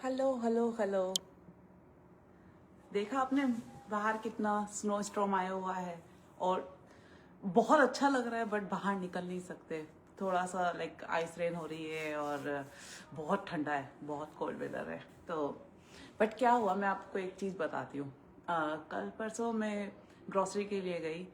Hello hello hello. देखा आपने बाहर कितना स्नो स्टॉर्म आया हुआ है और बहुत अच्छा लग रहा है, बट बाहर निकल नहीं सकते। थोड़ा सा लाइक आइस रेन हो रही है और बहुत ठंडा है, बहुत कोल्ड वेदर है। तो बट क्या हुआ, मैं आपको एक चीज़ बताती हूँ। कल परसों मैं ग्रोसरी के लिए गई।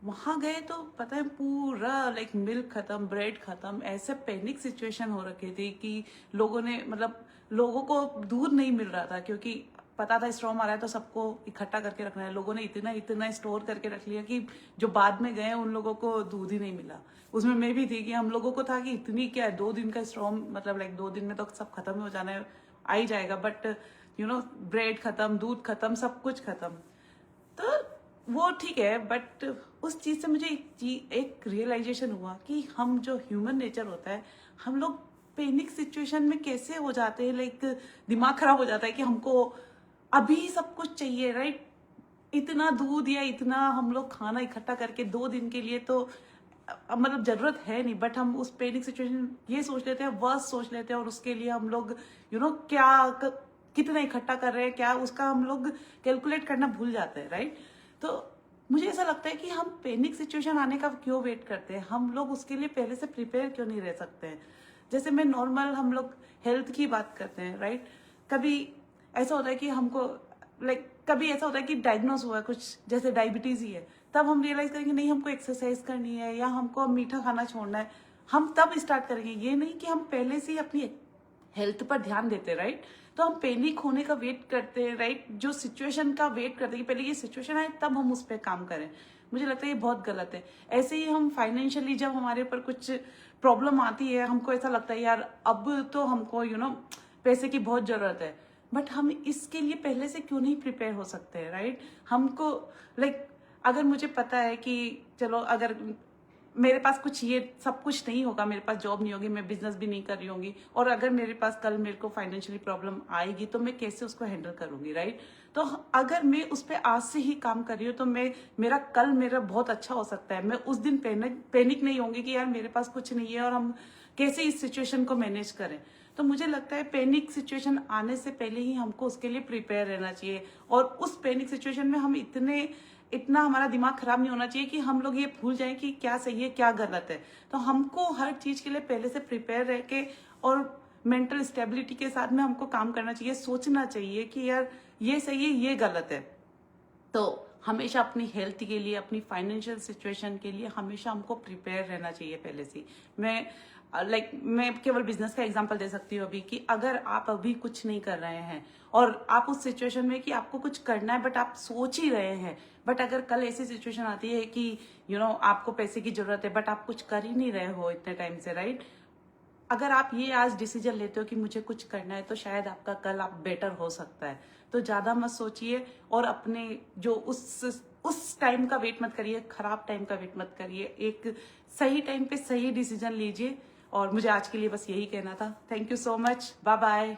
वहां गए तो पता है पूरा लाइक मिल्क खत्म, ब्रेड खत्म, ऐसे पैनिक सिचुएशन हो रखी थी कि लोगों ने मतलब लोगों को दूध नहीं मिल रहा था, क्योंकि पता था स्टॉर्म आ रहा है तो सबको इकट्ठा करके रखना है। लोगों ने इतना इतना स्टोर करके रख लिया कि जो बाद में गए उन लोगों को दूध ही नहीं मिला। उसमें मैं भी थी कि हम लोगों को था कि इतनी क्या है, 2 दिन का स्टॉर्म, मतलब लाइक 2 दिन में तो सब खत्म हो जाना है, आ ही जाएगा। बट ब्रेड खत्म, दूध खत्म, सब कुछ खत्म। तो वो ठीक है, बट उस चीज से मुझे एक रियलाइजेशन हुआ कि हम जो ह्यूमन नेचर होता है, हम लोग पैनिक सिचुएशन में कैसे हो जाते हैं। लाइक दिमाग खराब हो जाता है कि हमको अभी सब कुछ चाहिए, राइट। इतना दूध या इतना हम लोग खाना इकट्ठा करके 2 दिन के लिए तो मतलब जरूरत है नहीं, बट हम उस पैनिक सिचुएशन ये सोच लेते हैं, वर्स्ट सोच लेते हैं, और उसके लिए हम लोग कितना इकट्ठा कर रहे हैं, क्या उसका हम लोग कैलकुलेट करना भूल जाते हैं, राइट। तो मुझे ऐसा लगता है कि हम पैनिक सिचुएशन आने का क्यों वेट करते हैं, हम लोग उसके लिए पहले से प्रिपेयर क्यों नहीं रह सकते हैं। जैसे मैं नॉर्मल, हम लोग हेल्थ की बात करते हैं, राइट। कभी ऐसा होता है कि हमको कभी ऐसा होता है कि डायग्नोस हुआ है कुछ, जैसे डायबिटीज ही है, तब हम रियलाइज करेंगे नहीं हमको एक्सरसाइज करनी है या हमको मीठा खाना छोड़ना है, हम तब स्टार्ट करेंगे। ये नहीं कि हम पहले से ही अपनी हेल्थ पर ध्यान देते, राइट। तो हम पैनिक होने का वेट करते हैं, राइट, जो सिचुएशन का वेट करते हैं कि पहले ये सिचुएशन आए तब हम उस पर काम करें। मुझे लगता है ये बहुत गलत है। ऐसे ही हम फाइनेंशियली जब हमारे ऊपर कुछ प्रॉब्लम आती है, हमको ऐसा लगता है यार अब तो हमको पैसे की बहुत जरूरत है, बट हम इसके लिए पहले से क्यों नहीं प्रिपेयर हो सकते हैं, राइट। हमको अगर मुझे पता है कि चलो अगर मेरे पास कुछ ये सब कुछ नहीं होगा, मेरे पास जॉब नहीं होगी, मैं बिजनेस भी नहीं कर रही होंगी, और अगर मेरे पास कल मेरे को फाइनेंशियली प्रॉब्लम आएगी तो मैं कैसे उसको हैंडल करूंगी, राइट। तो अगर मैं उस पर आज से ही काम कर रही हूँ तो मेरा बहुत अच्छा हो सकता है। मैं उस दिन पैनिक नहीं होंगी कि यार मेरे पास कुछ नहीं है और हम कैसे इस सिचुएशन को मैनेज करें। तो मुझे लगता है पैनिक सिचुएशन आने से पहले ही हमको उसके लिए प्रिपेयर रहना चाहिए, और उस पैनिक सिचुएशन में हम इतना हमारा दिमाग खराब नहीं होना चाहिए कि हम लोग ये भूल जाएं कि क्या सही है क्या गलत है। तो हमको हर चीज के लिए पहले से प्रिपेयर रह के और मेंटल स्टेबिलिटी के साथ में हमको काम करना चाहिए, सोचना चाहिए कि यार ये सही है ये गलत है। तो हमेशा अपनी हेल्थ के लिए, अपनी फाइनेंशियल सिचुएशन के लिए हमेशा हमको प्रिपेयर रहना चाहिए पहले से। मैं केवल बिजनेस का एग्जांपल दे सकती हूँ अभी, कि अगर आप अभी कुछ नहीं कर रहे हैं और आप उस सिचुएशन में कि आपको कुछ करना है बट आप सोच ही रहे हैं, बट अगर कल ऐसी सिचुएशन आती है कि आपको पैसे की जरूरत है बट आप कुछ कर ही नहीं रहे हो इतने टाइम से, राइट। अगर आप ये आज डिसीजन लेते हो कि मुझे कुछ करना है तो शायद आपका कल आप बेटर हो सकता है। तो ज्यादा मत सोचिए और अपने जो उस टाइम का वेट मत करिए, खराब टाइम का वेट मत करिए, एक सही टाइम पे सही डिसीजन लीजिए। और मुझे आज के लिए बस यही कहना था। Thank you so much, bye bye.